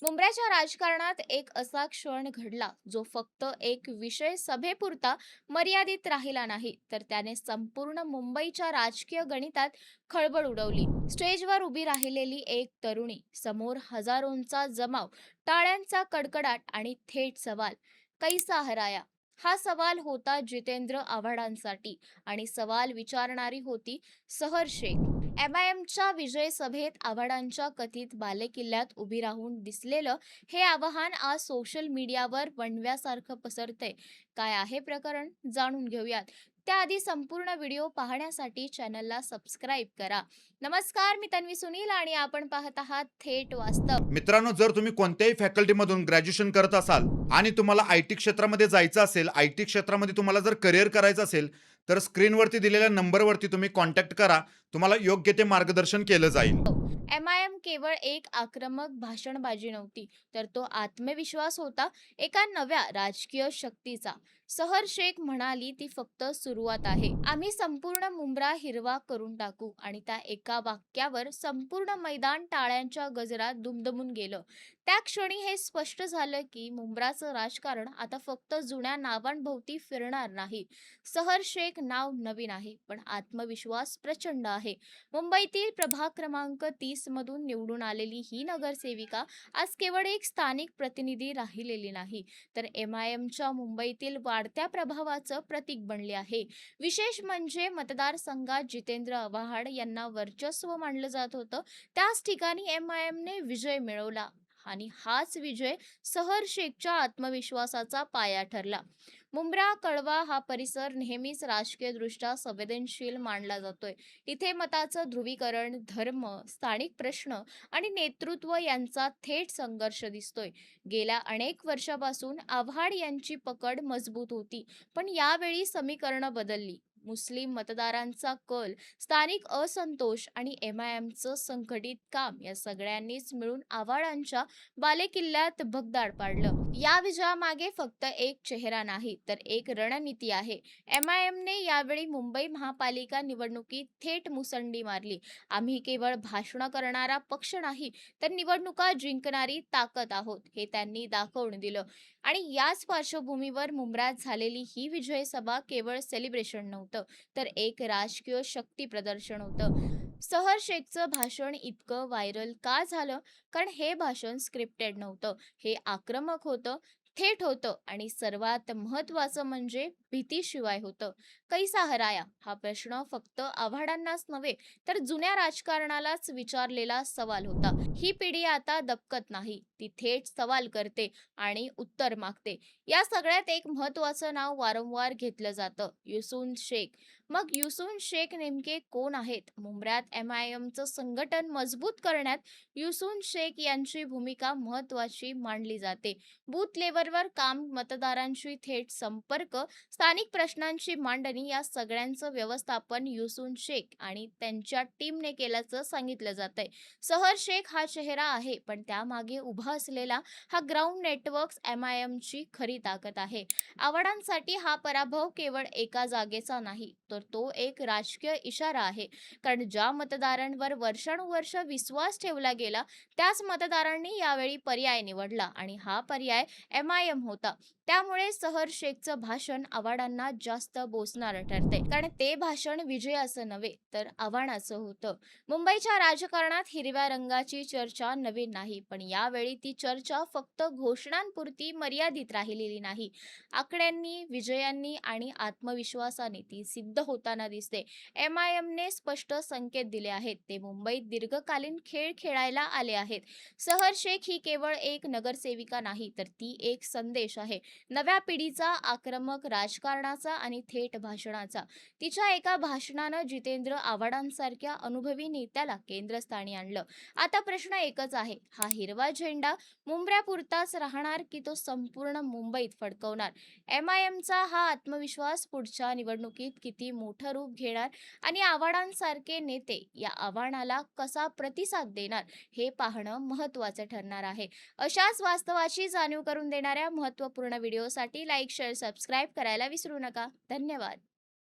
मुंबईच्या राजकारणात एक असा क्षण घडला जो फक्त एक विषय सभेपुरता मर्यादित राहिला नाही, तर त्याने संपूर्ण मुंबईच्या राजकीय गणितात खळबळ उडवली. स्टेजवर उभी राहिलेली एक तरुणी, समोर हजारोंचा जमाव, टाळ्यांचा कडकडाट आणि थेट सवाल, कैसा हराया? हा सवाल होता जितेंद्र आव्हाडांसाठी, आणि सवाल विचारणारी होती सहर शेख. एमआयएमच्या विजय सभेत आव्हाडांच्या कथित बालेकिल्ल्यात उभी राहून दिसलेलं हे आवाहन आज सोशल मीडियावर वणव्यासारखं पसरतंय. काय आहे प्रकरण, जाणून घेऊयात. त्याआधी संपूर्ण व्हिडिओ पाहण्यासाठी चॅनलला सबस्क्राईब करा. नमस्कार, मी तन्वी सुनील आणि आपण पाहत आहात थेट वास्तव. मित्रांनो, जर तुम्ही कोणत्याही फॅकल्टीमधून ग्रॅज्युएशन करत असाल आणि तुम्हाला आय-टी क्षेत्रामध्ये जायचं असेल, आय-टी क्षेत्रामध्ये तुम्हाला जर करिअर करायचं असेल, तर स्क्रीनवरती दिलेल्या नंबरवरती तुम्ही कॉन्टॅक्ट करा. तुम्हाला योग्य ते मार्गदर्शन केलं जाईल. एमआयएम केवळ एक आक्रमक भाषणबाजी नव्हती, तर तो आत्मविश्वास होता एका नव्या राजकीय शक्तीचा. सहर शेख म्हणाली, ती फक्त सुरुवात आहे. आम्ही संपूर्ण मुंब्रा हिरवा करून टाकू. आणि त्या एका वाक्यावर संपूर्ण मैदान टाळ्यांच्या गजरात दुमदमून गेलं. त्या क्षणी हे स्पष्ट झालं की मुंब्राचं राजकारण आता फक्त जुन्या नावांभोवती फिरणार नाही. सहर शेख नाव नवीन आहे, पण आत्मविश्वास प्रचंड आहे. मुंबईतील प्रभाग क्रमांक 30 मधून निवडून आलेली ही नगरसेविका आज केवळ एक स्थानिक प्रतिनिधी राहिलेली नाही, तर एमआयएमच्या मुंबईतील वाढत्या प्रभावाचं प्रतीक बनले आहे. विशेष म्हणजे मतदारसंघात जितेंद्र आव्हाड यांना वर्चस्व मानलं जात होतं, त्याच ठिकाणी एमआयएमने विजय मिळवला. आणि हाच विजय सहर शेखच्या आत्मविश्वासाचा पाया ठरला. मुंब्रा कळवा हा परिसर नेहमीच राजकीयदृष्ट्या संवेदनशील मानला जातोय. इथे मताचं ध्रुवीकरण, धर्म, स्थानिक प्रश्न आणि नेतृत्व यांचा थेट संघर्ष दिसतोय. गेल्या अनेक वर्षापासून आव्हाड यांची पकड मजबूत होती, पण यावेळी समीकरणं बदलली. मुस्लिम मतदारांचा कल, स्थानिक असंतोष आणि एमआयएमचं संघटित काम या सगळ्यांनीच मिळून आव्हाडांच्या बालेकिल्ल्यात भगदाड पाडलं. या विजयामागे फक्त एक चेहरा नाही, तर एक रणनीती आहे. एमआयएमने यावेळी मुंबई महापालिका निवडणुकीत थेट मुसंडी मारली. आम्ही केवळ भाषण करणारा पक्ष नाही, तर निवडणुका जिंकणारी ताकद आहोत, हे त्यांनी दाखवून दिलं. आणि याच पार्श्वभूमीवर मुंब्र्यात झालेली ही विजय सभा केवळ सेलिब्रेशन नव्हतं, तर एक राजकीय शक्ती प्रदर्शन होतं. सहर शेखचं भाषण इतकं व्हायरल का झालं? कारण हे भाषण स्क्रिप्टेड नव्हतं. हे आक्रमक होतं, थेट होतं आणि सर्वात महत्त्वाचं म्हणजे भीतीशिवाय होतं. कैसा हराया? हा प्रश्न फक्त आव्हाडांनाच नव्हे, तर जुन्या राजकारणालाच विचारलेला सवाल होता. ही पिढी आता दबकत नाही, ती थेट सवाल करते आणि उत्तर मागते. या सगळ्यात एक महत्त्वाचं नाव वारंवार घेतलं जातं, युसून शेख. मग युसून शेख नेमके कोण आहेत? मुंब्र्यात एमआयएमचं संघटन मजबूत करण्यात युसून शेख यांची भूमिका महत्त्वाची मानली जाते. बूथ लेव्हलवर काम, मतदारांशी थेट संपर्क, स्थानिक प्रश्नांची मांडणी या सगळ्यांचं व्यवस्थापन युसून शेख आणि त्यांच्या टीमने केल्याचं सांगितलं जातंय. सहर शेख हा चेहरा आहे, पण त्यामागे उभा असलेला हा ग्राउंड नेटवर्क एमआयएमची खरी ताकद आहे. आव्हाडांसाठी हा पराभव केवळ एका जागेचा नाही, तर तो एक राजकीय इशारा आहे. कारण ज्या मतदारांवर वर्षानुवर्ष विश्वास ठेवला गेला, त्याच मतदारांनी यावेळी पर्याय निवडला आणि हा पर्याय एमआयएम होता. त्यामुळे सहर शेखचं भाषण आव्हाडांना जास्त बोचणारं ठरते, कारण ते भाषण विजयाचं नव्हे, तर आव्हानाचं होतं. मुंबईच्या राजकारणात हिरव्या रंगाची चर्चा नवीन नाही, पण यावेळी ती चर्चा फक्त घोषणांपुरती मर्यादित राहिलेली नाही. आकड्यांनी, विजयांनी आणि आत्मविश्वासाने ती सिद्ध होताना दिसते. एमआयएमने स्पष्ट संकेत दिले आहेत, ते मुंबईत दीर्घकालीन खेळ खेळायला आले आहेत. सहर शेख ही केवळ एक नगरसेविका नाही, तर ती एक संदेश आहे, नव्या पिढीचा, आक्रमक राजकारणाचा आणि थेट भाषणाचा. तिच्या एका भाषणानं जितेंद्र आव्हाडांसारख्या अनुभवी नेत्याला केंद्रस्थानी आणलं. आता प्रश्न एकच आहे, हा हिरवा झेंडा मुंबऱ्यापुरताच राहणार की तो संपूर्ण मुंबईत फडकवणार? एमआयएमचा हा आत्मविश्वास पुढच्या निवडणुकीत किती मोठं रूप घेणार आणि आव्हाडांसारखे नेते या आव्हानाला कसा प्रतिसाद देणार, हे पाहणं महत्त्वाचं ठरणार आहे. अशाच वास्तवाची जाणीव करून देणाऱ्या महत्त्वपूर्ण व्हिडिओसाठी लाईक, शेअर, सबस्क्राईब करायला विसरू नका. धन्यवाद.